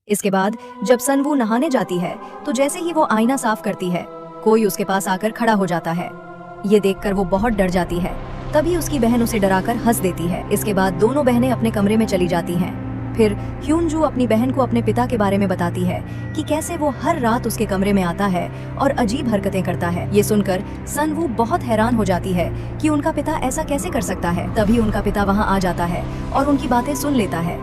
इसके बाद जब सनवू नहाने जाती है तो जैसे ही वो आईना साफ करती है, कोई उसके पास आकर खड़ा हो जाता है। ये देखकर वो बहुत डर जाती है। तभी उसकी बहन उसे डराकर हंस देती है। इसके बाद दोनों बहनें अपने कमरे में चली जाती हैं। फिर ह्यूनजू अपनी बहन को अपने पिता के बारे में बताती है कि कैसे वो हर रात उसके कमरे में आता है और अजीब हरकतें करता है। ये सुनकर सनवू बहुत हैरान हो जाती है कि उनका पिता ऐसा कैसे कर सकता है। तभी उनका पिता वहाँ आ जाता है और उनकी बातें सुन लेता है।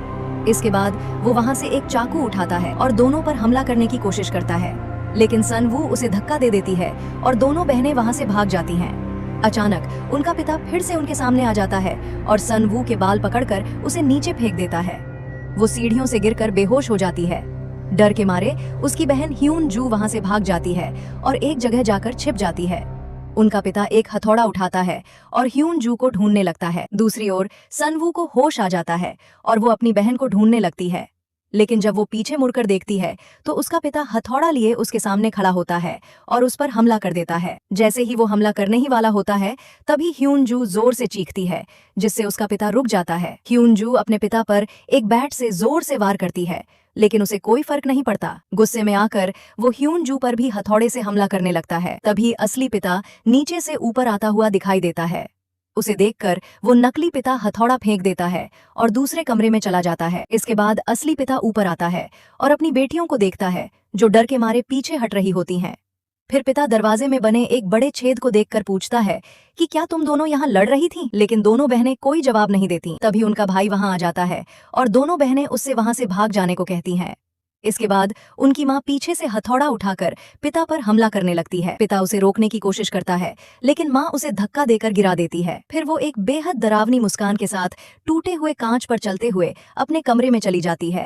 इसके बाद वो वहाँ से एक चाकू उठाता है और दोनों पर हमला करने की कोशिश करता है, लेकिन सनवू उसे धक्का दे देती है और दोनों बहनें वहाँ से भाग जाती हैं। अचानक उनका पिता फिर से उनके सामने आ जाता है और सनवू के बाल पकड़कर उसे नीचे फेंक देता है। वो सीढ़ियों से गिरकर बेहोश हो जाती है। डर के मारे उसकी बहन ह्यूनजू वहां से भाग जाती है और एक जगह जाकर छिप जाती है। उनका पिता एक हथौड़ा उठाता है और ह्यूनजू को ढूंढने लगता है। दूसरी ओर सनवू को होश आ जाता है और वो अपनी बहन को ढूंढने लगती है, लेकिन जब वो पीछे मुड़कर देखती है तो उसका पिता हथौड़ा लिए उसके सामने खड़ा होता है और उस पर हमला कर देता है। जैसे ही वो हमला करने ही वाला होता है, तभी ह्यूनजू जोर से चीखती है, जिससे उसका पिता रुक जाता है। ह्यूनजू अपने पिता पर एक बैट से जोर से वार करती है, लेकिन उसे कोई फर्क नहीं पड़ता। गुस्से में आकर वो ह्यूनजू पर भी हथौड़े से हमला करने लगता है। तभी असली पिता नीचे से ऊपर आता हुआ दिखाई देता है। उसे देखकर वो नकली पिता हथौड़ा फेंक देता है और दूसरे कमरे में चला जाता है। इसके बाद असली पिता ऊपर आता है और अपनी बेटियों को देखता है, जो डर के मारे पीछे हट रही होती हैं। फिर पिता दरवाजे में बने एक बड़े छेद को देखकर पूछता है कि क्या तुम दोनों यहाँ लड़ रही थीं? लेकिन दोनों बहनें कोई जवाब नहीं देती। तभी उनका भाई वहां आ जाता है और दोनों बहनें उससे वहां से भाग जाने को कहती हैं। इसके बाद उनकी माँ पीछे से हथौड़ा उठाकर पिता पर हमला करने लगती है। पिता उसे रोकने की कोशिश करता है, लेकिन माँ उसे धक्का देकर गिरा देती है। फिर वो एक बेहद डरावनी मुस्कान के साथ टूटे हुए कांच पर चलते हुए अपने कमरे में चली जाती है।